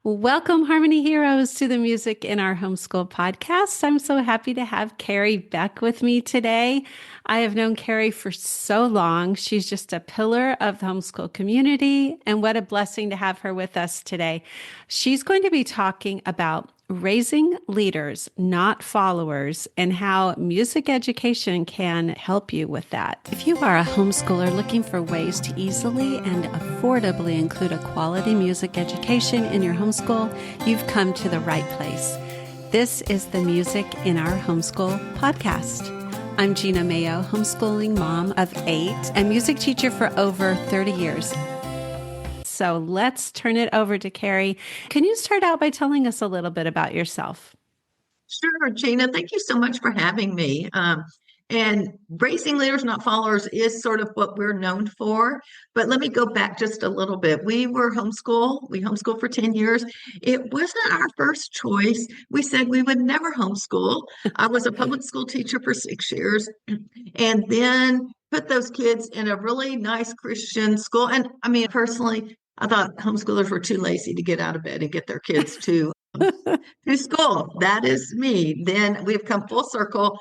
Welcome, Harmony Heroes, to the Music in Our Homeschool podcast. I'm so happy to have Kerry Beck with me today. I have known Kerry for so long. She's just a pillar of the homeschool community, and what a blessing to have her with us today. She's going to be talking about raising leaders, not followers, and how music education can help you with that. If you are a homeschooler looking for ways to easily and affordably include a quality music education in your homeschool, you've come to the right place. This is the Music in Our Homeschool podcast. I'm Gena Mayo, homeschooling mom of 8 and music teacher for over 30 years. So let's turn it over to Kerry. Can you start out by telling us a little bit about yourself? Sure, Gina. Thank you so much for having me. And raising leaders, not followers, is sort of what we're known for. But let me go back just a little bit. We were homeschool. We homeschooled for 10 years. It wasn't our first choice. We said we would never homeschool. I was a public school teacher for 6 years and then put those kids in a really nice Christian school. And I mean, personally, I thought homeschoolers were too lazy to get out of bed and get their kids to school. That is me. Then we've come full circle.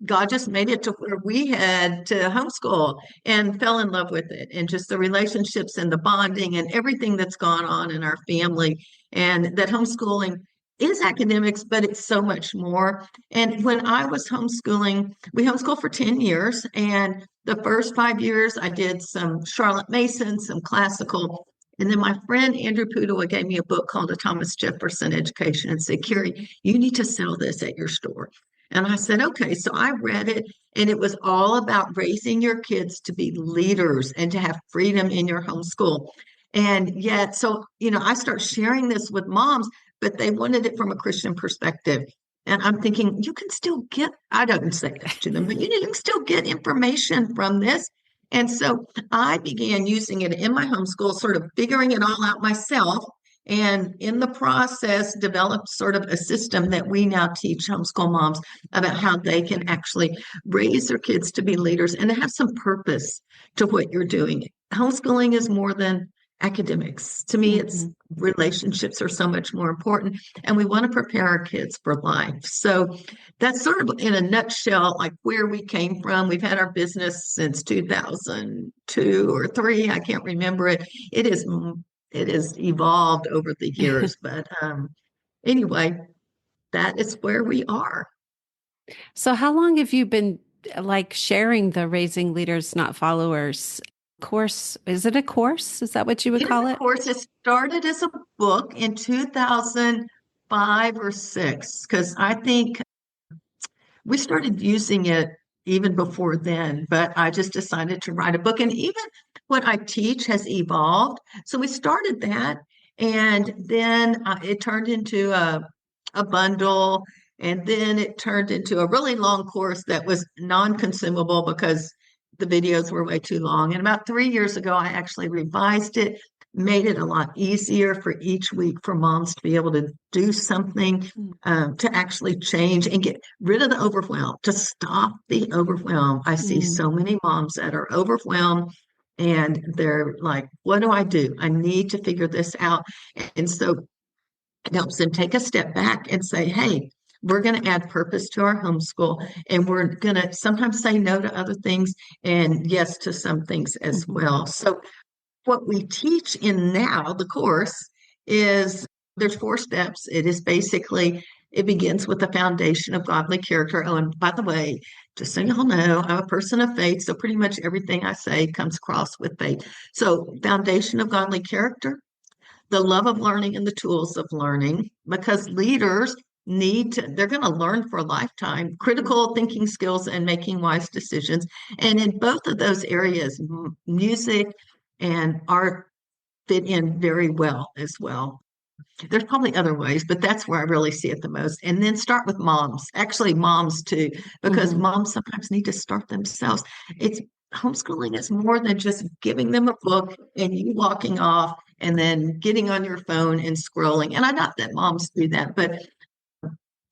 God just made it to where we had to homeschool and fell in love with it, and just the relationships and the bonding and everything that's gone on in our family. And that homeschooling is academics, but it's so much more. And when I was homeschooling, we homeschooled for 10 years. And the first 5 years, I did some Charlotte Mason, some classical. And then my friend Andrew Pudewa gave me a book called A Thomas Jefferson Education and said, Kerry, you need to sell this at your store. And I said, okay. So I read it, and it was all about raising your kids to be leaders and to have freedom in your homeschool. And yet, I start sharing this with moms, but they wanted it from a Christian perspective. And I'm thinking, you can still get, I don't say this to them, but you can still get information from this. And so I began using it in my homeschool, sort of figuring it all out myself. And in the process, developed sort of a system that we now teach homeschool moms about how they can actually raise their kids to be leaders and to have some purpose to what you're doing. Homeschooling is more than academics. To me, it's relationships are so much more important, and we want to prepare our kids for life. So that's sort of in a nutshell, like where we came from. We've had our business since 2002 or three. I can't remember it. It has evolved over the years, but anyway, that is where we are. So how long have you been sharing the Raising Leaders, Not Followers course? Is it a course? Is that what you would call it? Of course, it started as a book in 2005 or six, because I think we started using it even before then, but I just decided to write a book. And even what I teach has evolved. So we started that, and then it turned into a bundle, and then it turned into a really long course that was non-consumable because the videos were way too long. And about 3 years ago, I actually revised it, made it a lot easier for each week for moms to be able to do something to actually change and get rid of the overwhelm, to stop the overwhelm. I see so many moms that are overwhelmed, and they're like, what do I do? I need to figure this out. And so it helps them take a step back and say, hey, we're going to add purpose to our homeschool, and we're going to sometimes say no to other things and yes to some things as well. So what we teach in now, the course, is there's 4 steps. It is basically, it begins with the foundation of godly character. Oh, and by the way, just so y'all know, I'm a person of faith, so pretty much everything I say comes across with faith. So foundation of godly character, the love of learning and the tools of learning, because leaders they're going to learn for a lifetime, critical thinking skills and making wise decisions. And in both of those areas, music and art fit in very well as well. There's probably other ways, but that's where I really see it the most. And then start with moms, actually moms too, because moms sometimes need to start themselves. It's homeschooling is more than just giving them a book and you walking off and then getting on your phone and scrolling. And I not that moms do that, but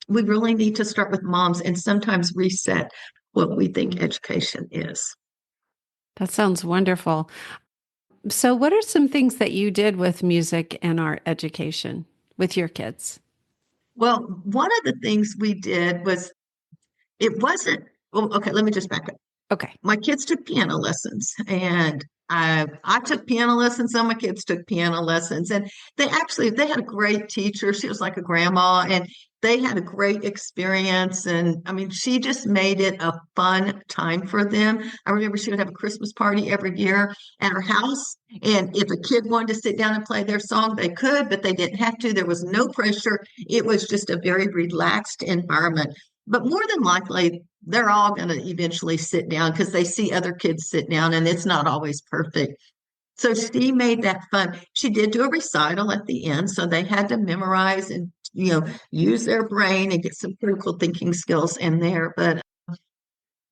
we really need to start with moms and sometimes reset what we think education is. That sounds wonderful. So what are some things that you did with music and art education with your kids? Well, one of the things we did was it wasn't, well, okay, let me just back up. Okay. My kids took piano lessons and I took piano lessons. Some of my kids took piano lessons and they had a great teacher. She was like a grandma and they had a great experience. And I mean, she just made it a fun time for them. I remember she would have a Christmas party every year at her house. And if a kid wanted to sit down and play their song, they could, but they didn't have to. There was no pressure. It was just a very relaxed environment. But more than likely, they're all going to eventually sit down because they see other kids sit down and it's not always perfect. So she made that fun. She did do a recital at the end, so they had to memorize and use their brain and get some critical thinking skills in there. But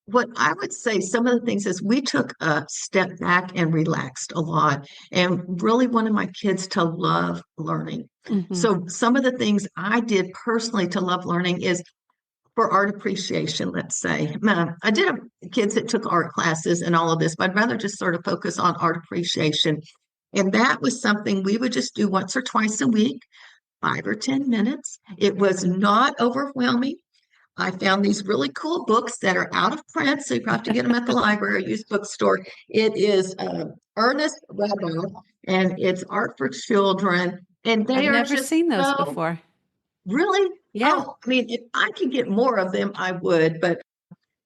what I would say, some of the things is we took a step back and relaxed a lot and really wanted my kids to love learning. Hmm. So some of the things I did personally to love learning is for art appreciation, let's say. I did have kids that took art classes and all of this, but I'd rather just sort of focus on art appreciation. And that was something we would just do once or twice a week, 5 or 10 minutes. It was not overwhelming. I found these really cool books that are out of print, so you have to get them at the library or used bookstore. It is Ernest Rubber, and it's Art for Children, and I've they are never just seen those so before. really. Yeah. Oh, I mean, if I could get more of them, I would, but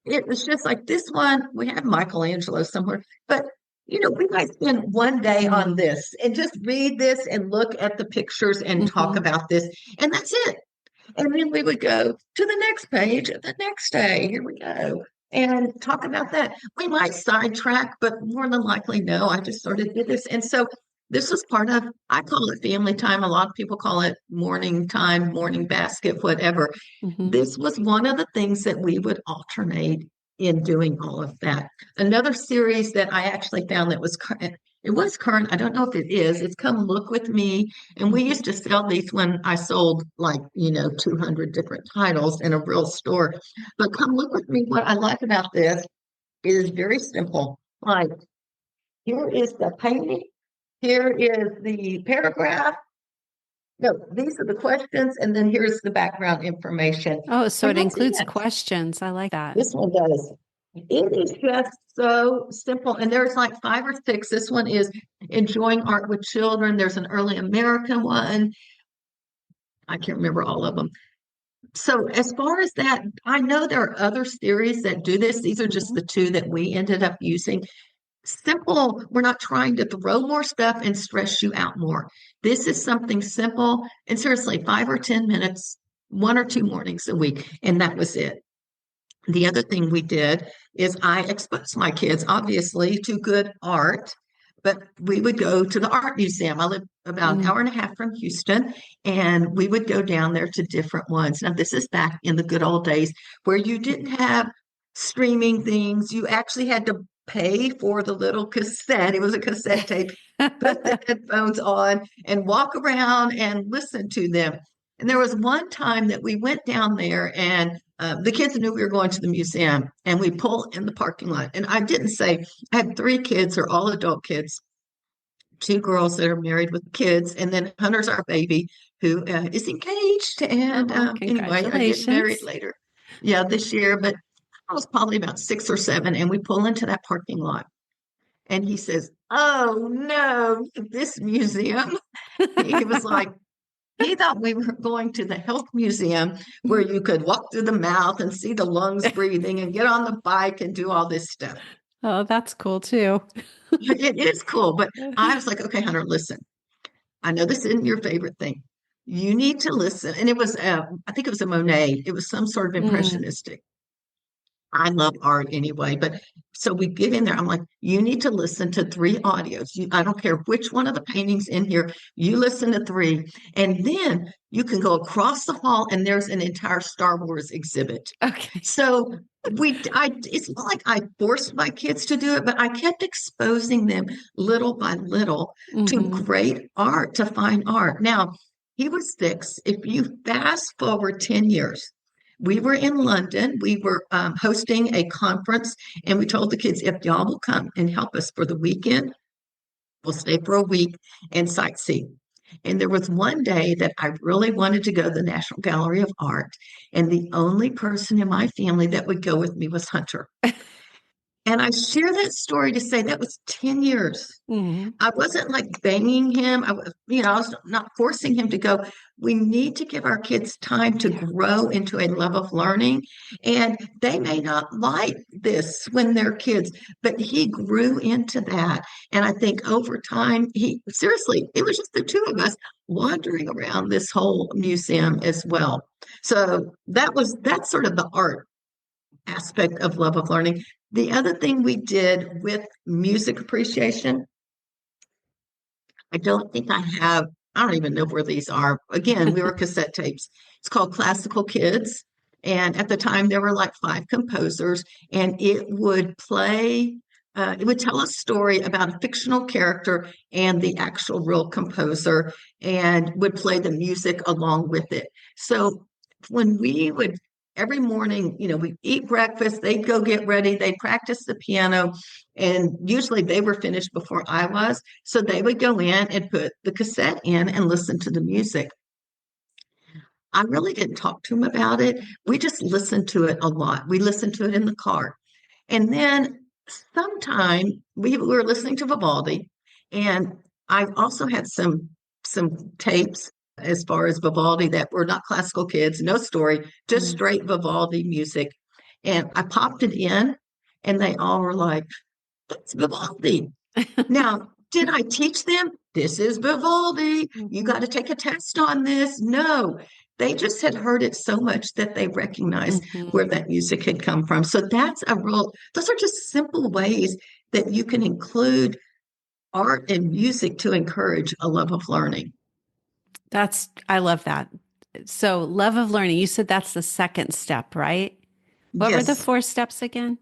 it was just like this one. We have Michelangelo somewhere, but we might spend one day on Mm-hmm. this and just read this and look at the pictures and talk about this, and that's it. And then we would go to the next page the next day. Here we go. And talk about that. We might sidetrack, but more than likely, no, I just sort of did this. And so this was part of, I call it family time. A lot of people call it morning time, morning basket, whatever. Hmm. This was one of the things that we would alternate in doing all of that. Another series that I actually found that was current, it was current. I don't know if it is. It's Come Look With Me. And we used to sell these when I sold like, 200 different titles in a real store. But Come Look With Me, what I like about this is very simple. Like, here is the painting, here is the paragraph. No, these are the questions, and then here's the background information. Oh, so And it that's includes it. questions. I like that. This one does. It is just so simple. And there's like 5 or 6. This one is Enjoying Art with Children. There's an early American one. I can't remember all of them. So as far as that, I know there are other series that do this. These are just Mhm. the two that we ended up using. Simple. We're not trying to throw more stuff and stress you out more. This is something simple and seriously 5 or 10 minutes, 1 or 2 mornings a week. And that was it. The other thing we did is I exposed my kids, obviously, to good art, but we would go to the art museum. I live about an Mm. hour and a half from Houston, and we would go down there to different ones. Now, this is back in the good old days where you didn't have streaming things. You actually had to pay for the little cassette. It was a cassette tape. Put the headphones on and walk around and listen to them. And there was one time that we went down there and the kids knew we were going to the museum and we pull in the parking lot. And I didn't say, I had 3 kids, they're all adult kids, 2 girls that are married with kids. And then Hunter's our baby who is engaged. And Oh, anyway, are getting married congratulations. later. Yeah, this year. But I was probably about 6 or 7. And we pull into that parking lot. And he says, "Oh no, this museum." He was like, he thought we were going to the health museum where you could walk through the mouth and see the lungs breathing and get on the bike and do all this stuff. Oh, that's cool too. It is cool, but I was like, okay, Hunter, listen. I know this isn't your favorite thing. You need to listen. And it was, I think it was a Monet. It was some sort of Mm. impressionistic. I love art anyway, but so we get in there. I'm like, you need to listen to 3 audios. I don't care which one of the paintings in here, you listen to 3. And then you can go across the hall and there's an entire Star Wars exhibit. Okay. So it's not like I forced my kids to do it, but I kept exposing them little by little to Hmm. great art, to fine art. Now, he was 6. If you fast forward 10 years, we were in London. We were hosting a conference, and we told the kids, if y'all will come and help us for the weekend, We'll stay for a week and sightsee. And there was one day that I really wanted to go to the National Gallery of Art, and the only person in my family that would go with me was Hunter. And I share that story to say that was 10 years. Mhm. I wasn't like banging him. I was not forcing him to go. We need to give our kids time to Yeah. grow into a love of learning. And they may not like this when they're kids, but he grew into that. And I think over time, seriously, it was just the two of us wandering around this whole museum as well. So that's sort of the art aspect of love of learning. The other thing we did with music appreciation, I don't even know where these are. Again, we were cassette tapes. It's called Classical Kids. And at the time, there were like five composers, and it would tell a story about a fictional character and the actual real composer, and would play the music along with it. So when we would, every morning, we'd eat breakfast, they'd go get ready, they'd practice the piano, and usually they were finished before I was. So they would go in and put the cassette in and listen to the music. I really didn't talk to them about it. We just listened to it a lot. We listened to it in the car. And then sometime we were listening to Vivaldi, and I also had some tapes as far as Vivaldi that were not classical kids, no story, just Mhm. straight Vivaldi music. And I popped it in, and they all were like, "That's Vivaldi." Now, did I teach them? This is Vivaldi. You Mhm. got to take a test on this. No, they just had heard it so much that they recognized Mhm. where that music had come from. So those are just simple ways that you can include art and music to encourage a love of learning. I love that. So, love of learning, you said that's the second step, right? What were the Yes. four steps again?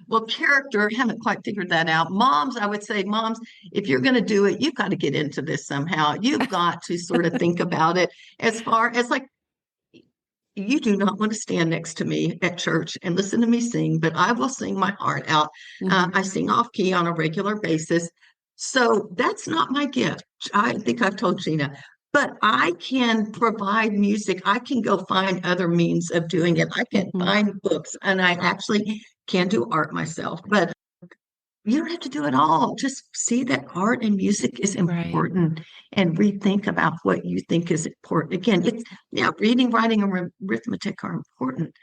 Well, character, haven't quite figured that out. Moms, I would say, moms, if you're going to do it, you've got to get into this somehow. You've got to sort of think about it as far as like, you do not want to stand next to me at church and listen to me sing, but I will sing my heart out. Mhm. I sing off key on a regular basis. So that's not my gift. I think I've told Gina, but I can provide music. I can go find other means of doing it. I can Mhm. find books, and I actually can do art myself. But you don't have to do it all. Just see that art and music is Right. important and rethink about what you think is important. Again, yeah, reading, writing, and arithmetic are important.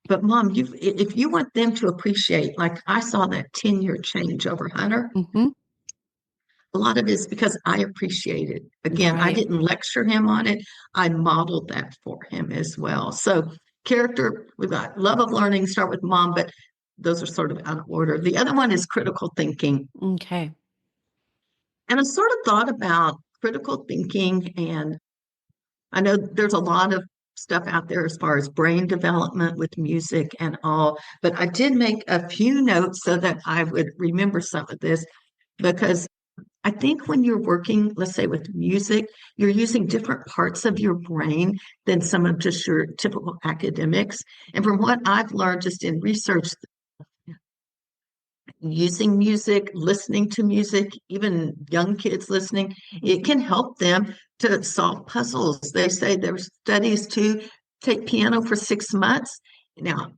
But mom, if you want them to appreciate, like I saw that 10-year change over Hunter, Mhm. a lot of it is because I appreciate it. Again, I Right. didn't lecture him on it. I modeled that for him as well. So character, we've got love of learning, start with mom, but those are sort of out of order. The other one is critical thinking. Okay. And I sort of thought about critical thinking, and I know there's a lot of stuff out there as far as brain development with music and all, but I did make a few notes so that I would remember some of this because I think when you're working, let's say with music, you're using different parts of your brain than some of just your typical academics. And from what I've learned just in research, using music, listening to music, even young kids listening, it Mhm. can help them to solve puzzles. They say there's studies to take piano for 6 months. Now,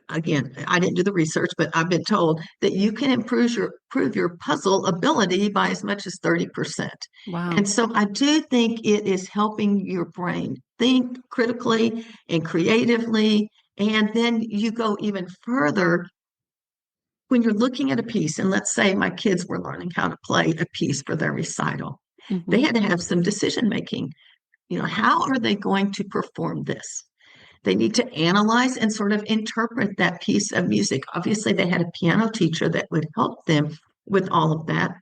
again, I didn't do the research, but I've been told that you can improve your puzzle ability by as much as 30%. Wow. And so I do think it is helping your brain think critically and creatively. And then you go even further when you're looking at a piece, and let's say my kids were learning how to play a piece for their recital, they Mhm. had to have some decision making. How are they going to perform this? They need to analyze and sort of interpret that piece of music. Obviously, they had a piano teacher that would help them with all of that.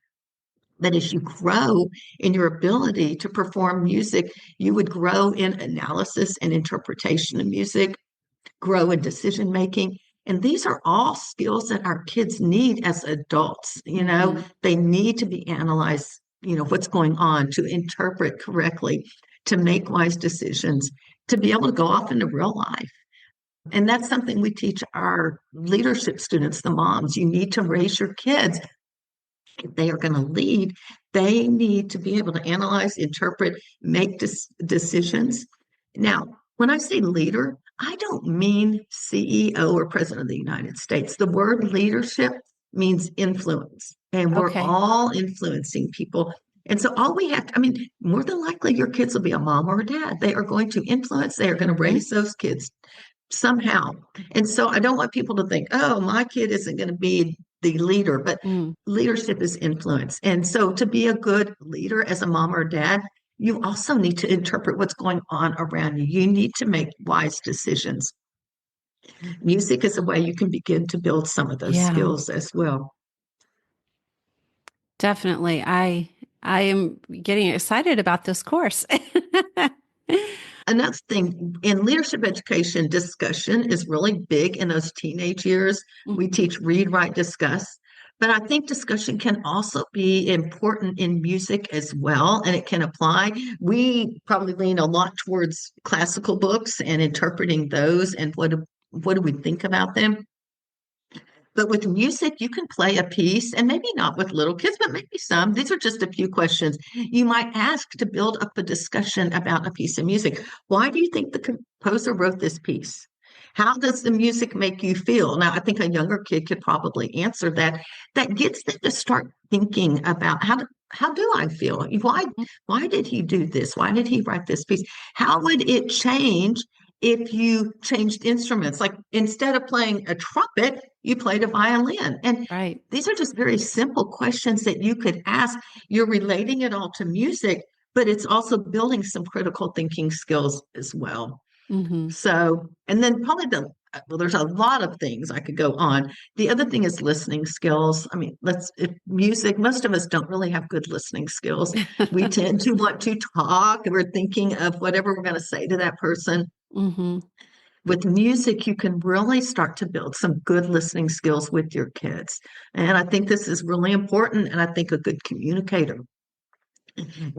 But as you grow in your ability to perform music, you would grow in analysis and interpretation of music, grow in decision making. And these are all skills that our kids need as adults. Mhm. They need to be analyzed, what's going on, to interpret correctly, to make wise decisions, to be able to go off into real life. And that's something we teach our leadership students, the moms. You need to raise your kids If they are going to lead, they need to be able to analyze, interpret, make decisions. Now, when I say leader, I don't mean CEO or president of the United States. The word leadership means influence, and we're Okay. all influencing people. And so all we have to, I mean, more than likely your kids will be a mom or a dad. They are going to influence, they are going to Hmm. raise those kids somehow. And so I don't want people to think, oh, my kid isn't going to be the leader, but Mm. leadership is influence. And so to be a good leader as a mom or dad, you also need to interpret what's going on around you. You need to make wise decisions. Music is a way you can begin to build some of those Yeah, skills as well. definitely. I am getting excited about this course. Another thing in leadership education, discussion is really big in those teenage years. We Mhm. teach read, write, discuss. But I think discussion can also be important in music as well, and it can apply. We probably lean a lot towards classical books and interpreting those and what do we think about them. But with music, you can play a piece, and maybe not with little kids, but maybe some. These are just a few questions you might ask to build up a discussion about a piece of music. Why do you think the composer wrote this piece? How does the music make you feel? Now, I think a younger kid could probably answer that. That gets them to start thinking about how do I feel? Why did he do this? Why did he write this piece? How would it change if you changed instruments? Like instead of playing a trumpet, you played a violin. And Right. these are just very simple questions that you could ask. You're relating it all to music, but it's also building some critical thinking skills as well. Hmm. So, and then probably well, there's a lot of things I could go on. The other thing is listening skills. I mean, if music, most of us don't really have good listening skills. We tend to want to talk. We're thinking of whatever we're going to say to that person. Hmm. With music, you can really start to build some good listening skills with your kids. And I think this is really important. And I think a good communicator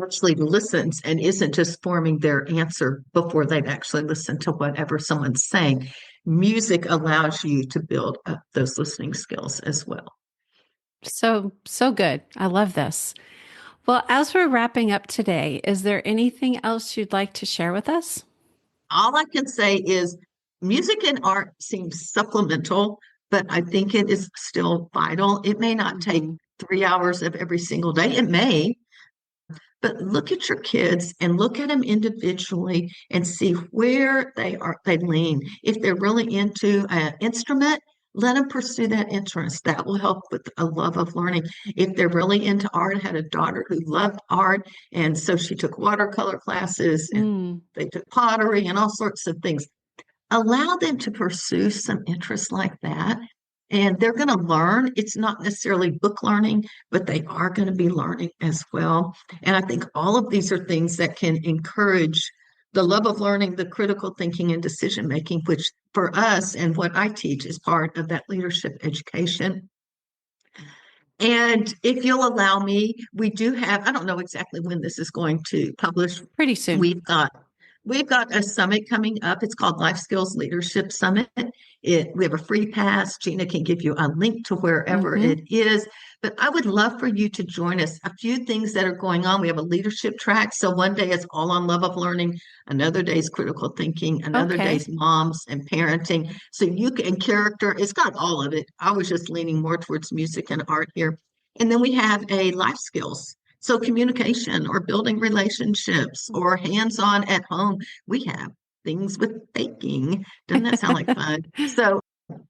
actually listens and isn't just forming their answer before they've actually listened to whatever someone's saying. Music allows you to build up those listening skills as well. So good. I love this. Well, as we're wrapping up today, is there anything else you'd like to share with us? All I can say is music and art seems supplemental, but I think it is still vital. It may not take Hmm. 3 hours of every single day. It may, but look at your kids and look at them individually and see where they lean. If they're really into an instrument, let them pursue that interest. That will help with a love of learning. If they're really into art, I had a daughter who loved art, and so she took watercolor classes and Mm. they took pottery and all sorts of things. Allow them to pursue some interests like that. And they're going to learn. It's not necessarily book learning, but they are going to be learning as well. And I think all of these are things that can encourage the love of learning, the critical thinking, and decision making, which for us and what I teach is part of that leadership education. And if you'll allow me, we do have, I don't know exactly when this is going to publish. Pretty soon. We've got We've got a summit coming up. It's called Life Skills Leadership Summit. We have a free pass. Gina can give you a link to wherever Hmm. it is. But I would love for you to join us. A few things that are going on. We have a leadership track. So one day is all on love of learning. Another day is critical thinking. Another day Okay. is moms and parenting. So you can, and character, it's got all of it. I was just leaning more towards music and art here. And then we have a life skills. So communication or building relationships or hands-on at home. We have things with baking. Doesn't that sound like fun? So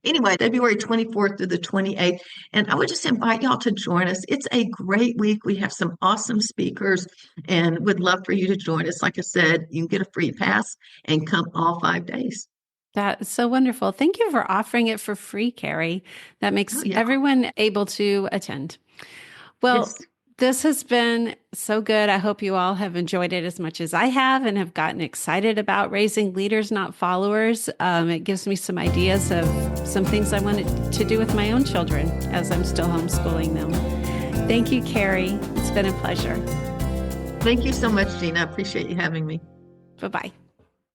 anyway, February 24th through the 28th. And I would just invite y'all to join us. It's a great week. We have some awesome speakers and would love for you to join us. Like I said, you can get a free pass and come all 5 days. That's so wonderful. Thank you for offering it for free, Carrie. That Oh, makes yeah. everyone able to attend. Well, Yes. this has been so good. I hope you all have enjoyed it as much as I have and have gotten excited about raising leaders, not followers. It gives me some ideas of some things I wanted to do with my own children as I'm still homeschooling them. Thank you, Carrie. It's been a pleasure. Thank you so much, Gina. I appreciate you having me. Bye bye.